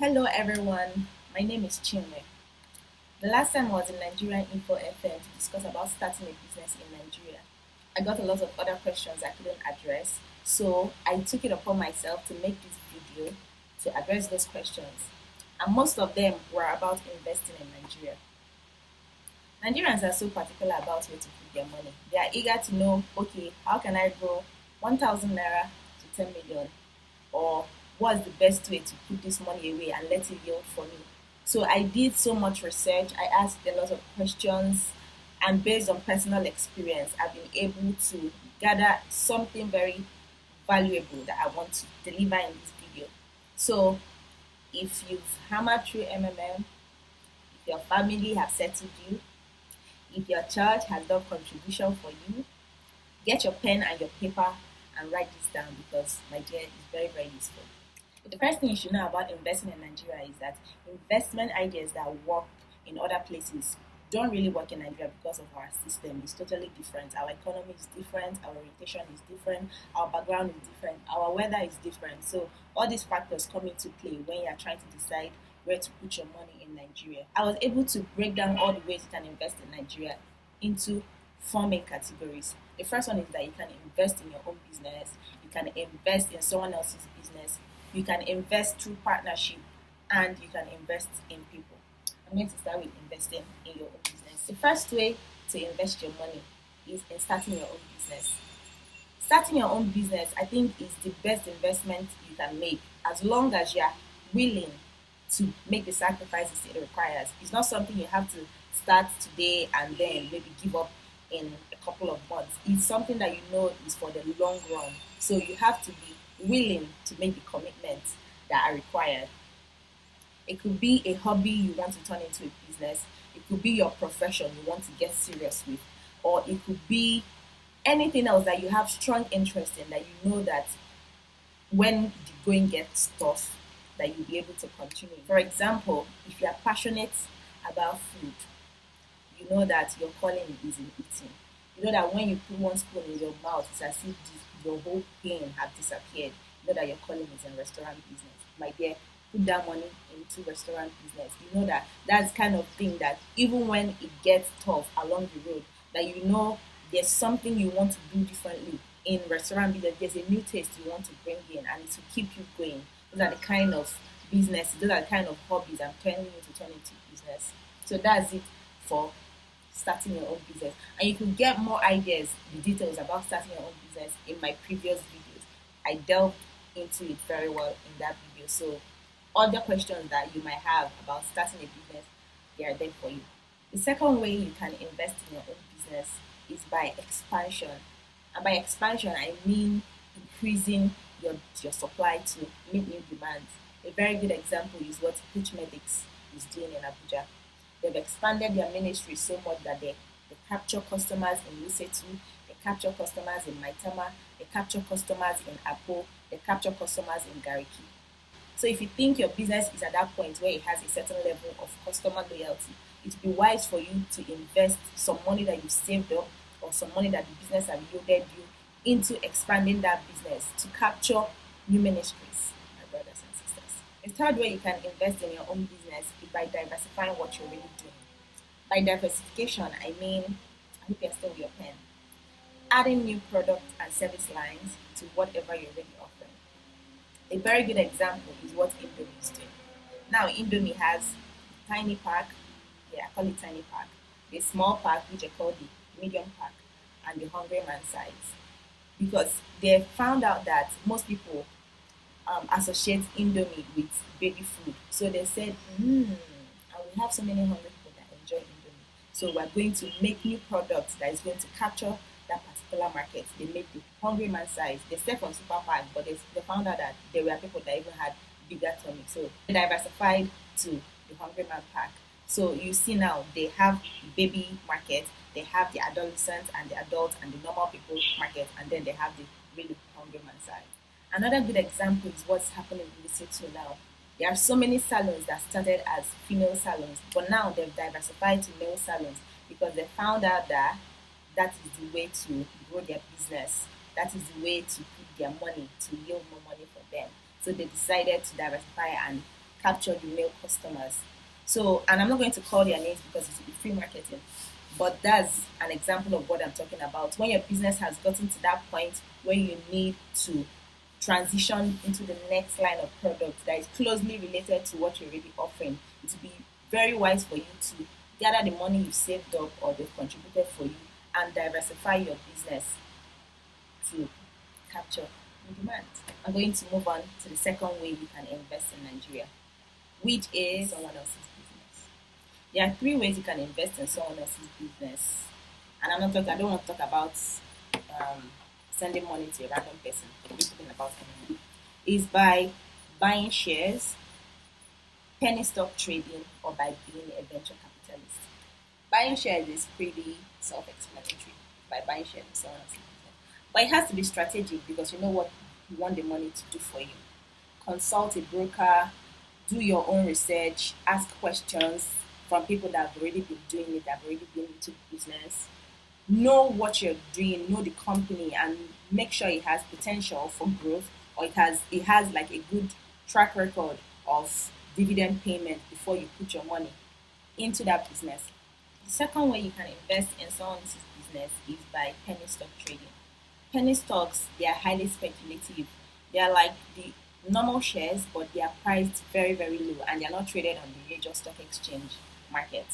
Hello everyone, my name is Chinwe. The last time I was in Nigerian Info FM to discuss about starting a business in Nigeria, I got a lot of other questions I couldn't address, so I took it upon myself to make this video to address those questions. And most of them were about investing in Nigeria. Nigerians are so particular about where to put their money. They are eager to know, okay, how can I grow 1,000 naira to 10 million? Or what's the best way to put this money away and let it yield for me? So I did so much research. I asked a lot of questions, and based on personal experience, I've been able to gather something very valuable that I want to deliver in this video. So if you've hammered through MMM, if your family have settled you, if your church has done contribution for you, get your pen and your paper and write this down because, my dear, it's very, very useful. The first thing you should know about investing in Nigeria is that investment ideas that work in other places don't really work in Nigeria because of our system. It's totally different. Our economy is different, our orientation is different, our background is different, our weather is different. So all these factors come into play when you are trying to decide where to put your money in Nigeria. I was able to break down all the ways you can invest in Nigeria into four main categories. The first one is that you can invest in your own business, you can invest in someone else's business, you can invest through partnership, and you can invest in people. I'm going to start with investing in your own business. The first way to invest your money is in starting your own business. Starting your own business, I think, is the best investment you can make as long as you're willing to make the sacrifices it requires. It's not something you have to start today and then maybe give up in a couple of months. It's something that you know is for the long run. So you have to be willing to make the commitments that are required. It could be a hobby you want to turn into a business. It could be your profession you want to get serious with. Or it could be anything else that you have strong interest in that you know that when the going gets tough, that you'll be able to continue. For example, if you are passionate about food, you know that your calling is in eating. You know that when you put one spoon in your mouth, it's as if your whole pain have disappeared. You know that your calling is in restaurant business. My dear, put that money into restaurant business. You know that that's kind of thing that even when it gets tough along the road, that you know there's something you want to do differently in restaurant business. There's a new taste you want to bring in, and it will keep you going. Those are the kind of business. Those are the kind of hobbies I'm turning you to turn into business. So that's it for starting your own business. And you can get more ideas, the details about starting your own business in my previous videos. I delved into it very well in that video. So other questions that you might have about starting a business, they are there for you. The second way you can invest in your own business is by expansion. And by expansion, I mean increasing your supply to meet new demands. A very good example is what Pitch Medics is doing in Abuja. They've expanded their ministry so much that they capture customers in Lusetu, they capture customers in Maitama, they capture customers in Apo, they capture customers in Gariki. So if you think your business is at that point where it has a certain level of customer loyalty, it would be wise for you to invest some money that you saved up or some money that the business have yielded you into expanding that business to capture new ministries, my brothers and sisters. The third way you can invest in your own business is by diversifying what you're really doing. By diversification, I mean, I hope you're still with your pen, adding new product and service lines to whatever you're already offering. A very good example is what Indomie is doing. Now, Indomie has tiny pack, yeah, I call it tiny pack, the small pack, which I call the medium pack, and the hungry man size. Because they found out that most people associate Indomie with baby food. So they said, and we have so many hungry people that enjoy Indomie. So we're going to make new products that is going to capture that particular market. They made the hungry man size. They sell from super pack, but they found out that there were people that even had bigger tummy. So they diversified to the hungry man pack. So you see now they have the baby market, they have the adolescents and the adults and the normal people market, and then they have the really hungry man side. Another good example is what's happening in the city now. There are so many salons that started as female salons, but now they've diversified to male salons because they found out that that is the way to grow their business. That is the way to put their money to yield more money for them. So they decided to diversify and capture the male customers. So, and I'm not going to call their names because it will be free marketing, but that's an example of what I'm talking about. When your business has gotten to that point where you need to transition into the next line of product that is closely related to what you're already offering, it will be very wise for you to gather the money you've saved up or they've contributed for you and diversify your business to capture the demand. I'm going to move on to the second way you can invest in Nigeria, which is someone else's business. There are three ways you can invest in someone else's business. And I don't want to talk about um, sending money to a random person. We're talking about money. Is by buying shares, penny stock trading, or by being a venture capitalist. Buying shares is pretty self-explanatory by buying shares in someone else's business. But it has to be strategic because you know what you want the money to do for you. Consult a broker, do your own research, ask questions from people that have already been doing it, that have already been into business. Know what you're doing, know the company, and make sure it has potential for growth or it has like a good track record of dividend payment before you put your money into that business. The second way you can invest in someone's business is by penny stock trading. Penny stocks, they are highly speculative. They are like the normal shares, but they are priced very, very low and they are not traded on the major stock exchange market.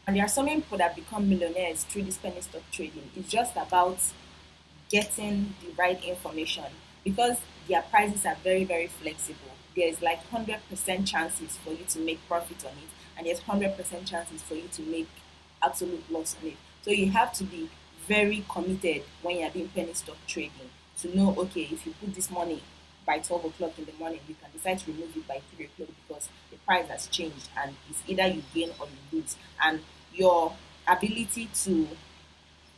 And there are so many people that become millionaires through this penny stock trading. It's just about getting the right information because their prices are very, very flexible. There's like 100% chances for you to make profit on it, and there's 100% chances for you to make absolute loss on it. So you have to be very committed when you're doing penny stock trading to know, okay, if you put this money by 12 o'clock in the morning, you can decide to remove it by 3 o'clock because the price has changed and it's either you gain or you lose. And your ability to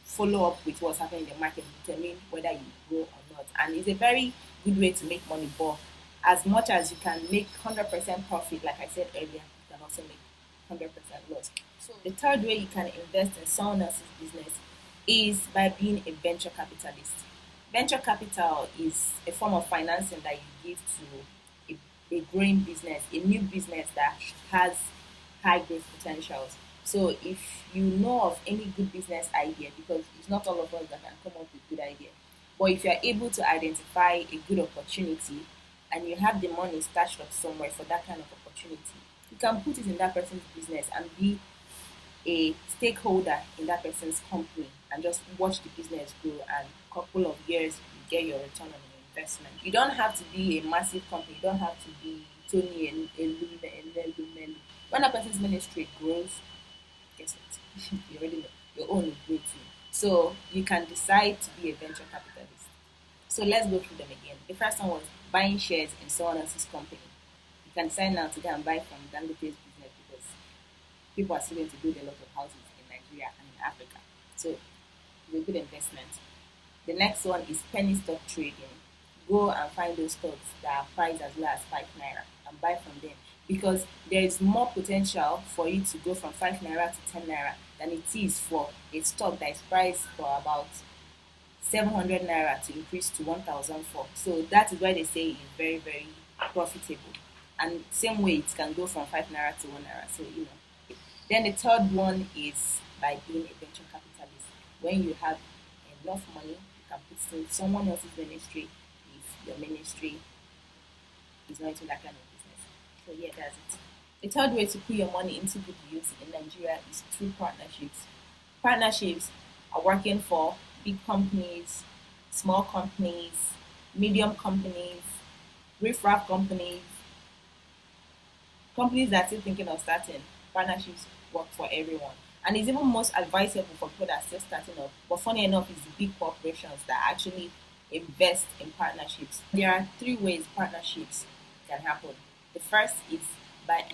follow up with what's happening in the market determine whether you grow or not. And it's a very good way to make money. But as much as you can make 100% profit, like I said earlier, you can also make 100% loss. So the third way you can invest in someone else's business is by being a venture capitalist. Venture capital is a form of financing that you give to a growing business, a new business that has high growth potentials. So if you know of any good business idea, because it's not all of us that can come up with good idea, but if you're able to identify a good opportunity and you have the money stashed up somewhere for that kind of opportunity, you can put it in that person's business and be a stakeholder in that person's company and just watch the business grow and couple of years you get your return on your investment. You don't have to be a massive company, you don't have to be Tony and Elumelu. When a person's ministry grows, guess what? You already know your own will grow too. So you can decide to be a venture capitalist. So let's go through them again. The first one was buying shares in someone else's company. You can decide now to go and buy from Dangote's business because people are still going to build a lot of houses in Nigeria and in Africa. So it's a good investment. The next one is penny stock trading. Go and find those stocks that are priced as low as 5 naira and buy from them because there is more potential for you to go from 5 naira to 10 naira than it is for a stock that is priced for about 700 naira to increase to 1,004. So that is why they say it's very, very profitable. And same way it can go from 5 naira to 1 naira. So you know. Then the third one is by being a venture capitalist. When you have enough money, you can put it in someone else's ministry if your ministry is not into that kind of business. So yeah, that's it. The third way to put your money into good use in Nigeria is through partnerships. Partnerships are working for big companies, small companies, medium companies, riff-raff companies, companies that are still thinking of starting. Partnerships work for everyone. And it's even most advisable for people that are still starting up. But funny enough, it's the big corporations that actually invest in partnerships. There are three ways partnerships can happen. The first is by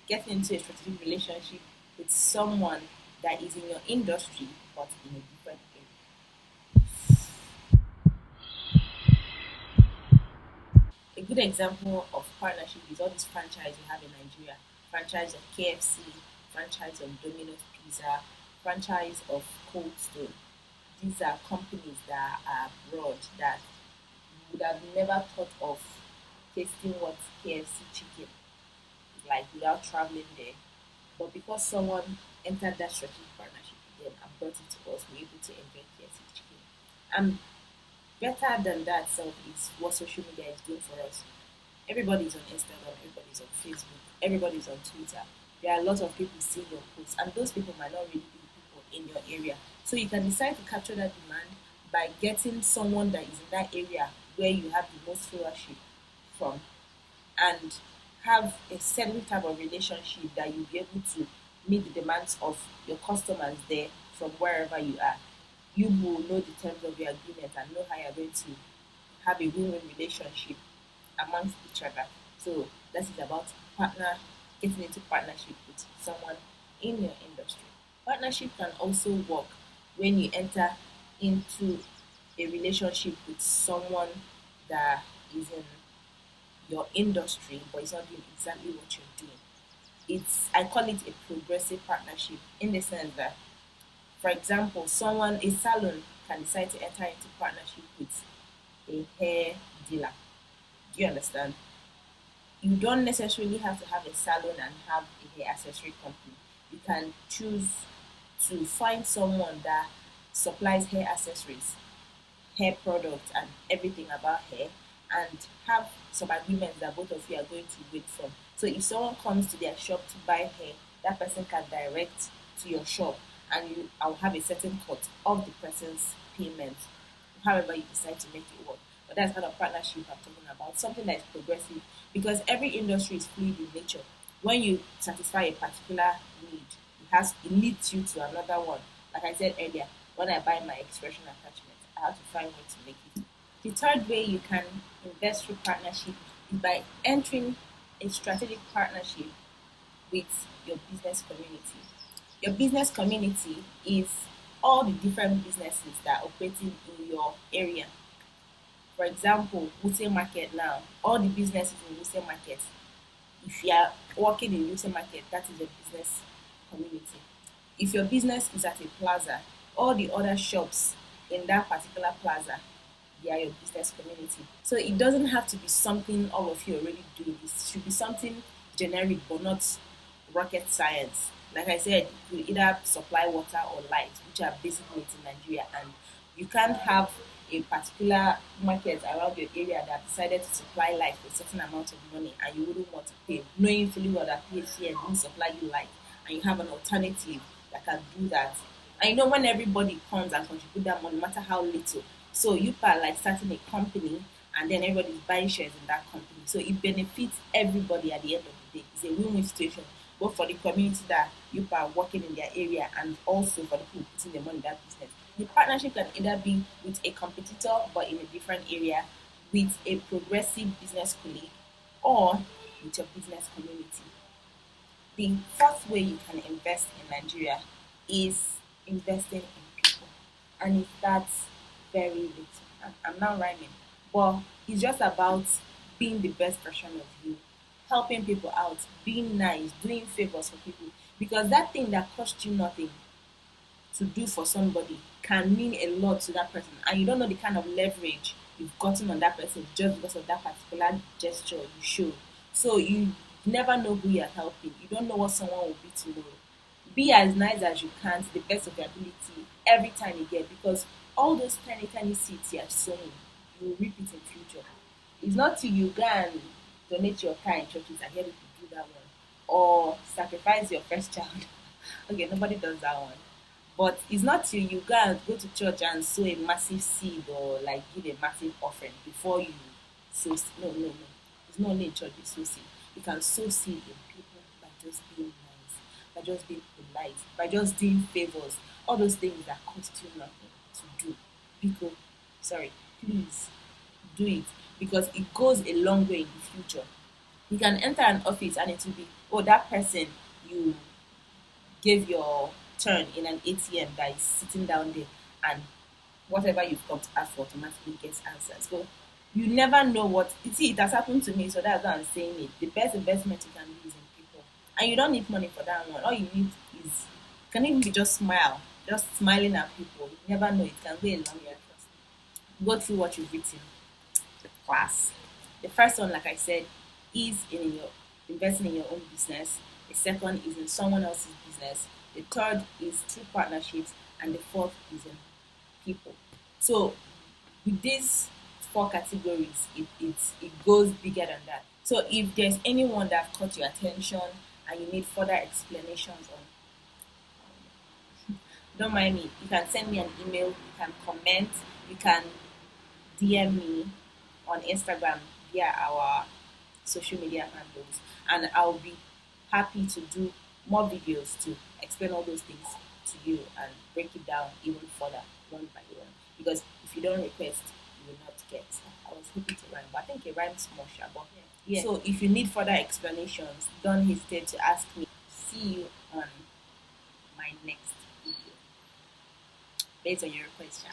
getting into a strategic relationship with someone that is in your industry but in a different area. A good example of partnership is all this franchise we have in Nigeria. Franchise of KFC, franchise of Domino's Pizza, franchise of Cold Stone. These are companies that are abroad that you would have never thought of tasting what KFC chicken. without traveling there. But because someone entered that strategic partnership with them and brought it to us, we're able to enjoy KFC chicken. And better than that self is what social media is doing for us. Everybody's on Instagram, everybody's on Facebook, everybody's on Twitter. There are a lot of people seeing your posts, and those people might not really be people in your area. So you can decide to capture that demand by getting someone that is in that area where you have the most followership from, and have a certain type of relationship that you'll be able to meet the demands of your customers there from wherever you are. You will know the terms of your agreement and know how you're going to have a win-win relationship amongst each other. So that is about getting into partnership with someone in your industry. Partnership can also work when you enter into a relationship with someone that is in your industry but it's not doing exactly what you're doing. It's I call it a progressive partnership in the sense that, for example, a salon can decide to enter into partnership with a hair dealer. Do you understand? You don't necessarily have to have a salon and have a hair accessory company. You can choose to find someone that supplies hair accessories, hair products, and everything about hair, and have some agreements that both of you are going to wait from. So if someone comes to their shop to buy hair, that person can direct to your shop, and I'll have a certain cut of the person's payment, however you decide to make it work. But that's kind of partnership I'm talking about, something that is progressive, because every industry is fluid in nature. When you satisfy a particular need, it leads you to another one. Like I said earlier, when I buy my expression attachment, I have to find way to make it. The third way you can invest through partnership is by entering a strategic partnership with your business community. Your business community is all the different businesses that are operating in your area. For example, Wuse Market now, all the businesses in Wuse Market, if you are working in Wuse Market, that is your business community. If your business is at a plaza, all the other shops in that particular plaza, they are your business community. So it doesn't have to be something all of you already do. It should be something generic but not rocket science. Like I said, you either supply water or light, which are basic needs in Nigeria, and you can't have a particular market around your area that decided to supply light for a certain amount of money and you wouldn't want to pay, knowing fully well that PHCN won't supply you light, and you have an alternative that can do that. And you know when everybody comes and contribute that money, no matter how little, so you are like starting a company and then everybody's buying shares in that company. So it benefits everybody at the end of the day. It's a win-win situation, both for the community that you are working in their area and also for the people putting their money in that business. The partnership can either be with a competitor but in a different area, with a progressive business colleague, or with your business community. The fourth way you can invest in Nigeria is investing in people. And it starts very little. I'm not rhyming, but it's just about being the best version of you, helping people out, being nice, doing favors for people. Because that thing that costs you nothing to do for somebody can mean a lot to that person. And you don't know the kind of leverage you've gotten on that person just because of that particular gesture you show. So you never know who you're helping. You don't know what someone will be tomorrow. Be as nice as you can to the best of your ability every time you get, because all those tiny tiny seeds you are sowing, you will reap it in future. It's not till you go and donate your car in churches and hear people do that one, or sacrifice your first child. Okay, nobody does that one. But it's not till you go to church and sow a massive seed or like give a massive offering before you sow. No, no, no. It's not only in church you sow seed. You can sow seed in people by just being nice, by just being polite, by just doing favors. All those things that cost you nothing to do. People, sorry, please do it, because it goes a long way in the future. You can enter an office and it will be, oh, that person you gave your turn in an ATM that is sitting down there, and whatever you've come to ask for automatically gets answered. So you never know what you see, it has happened to me, so that's why I'm saying it. The best investment you can do is in people. And you don't need money for that one. All you need is can even be just smile. Just smiling at people. You never know, it can go a long way. Trust me. Go through what you've written class. The first one, like I said, is in your investing in your own business. The second is in someone else's business. The third is through partnerships, and the fourth is in people. So with these four categories, it goes bigger than that. So if there's anyone that caught your attention and you need further explanations on, don't mind me. You can send me an email. You can comment. You can DM me on Instagram via our social media handles, and I'll be happy to do more videos to explain all those things to you and break it down even further one by one. Because if you don't request, you will not get. I was hoping to rhyme, but I think it rhymes more sharp. Yeah. So if you need further explanations, don't hesitate to ask me. See you on my next video based on your request.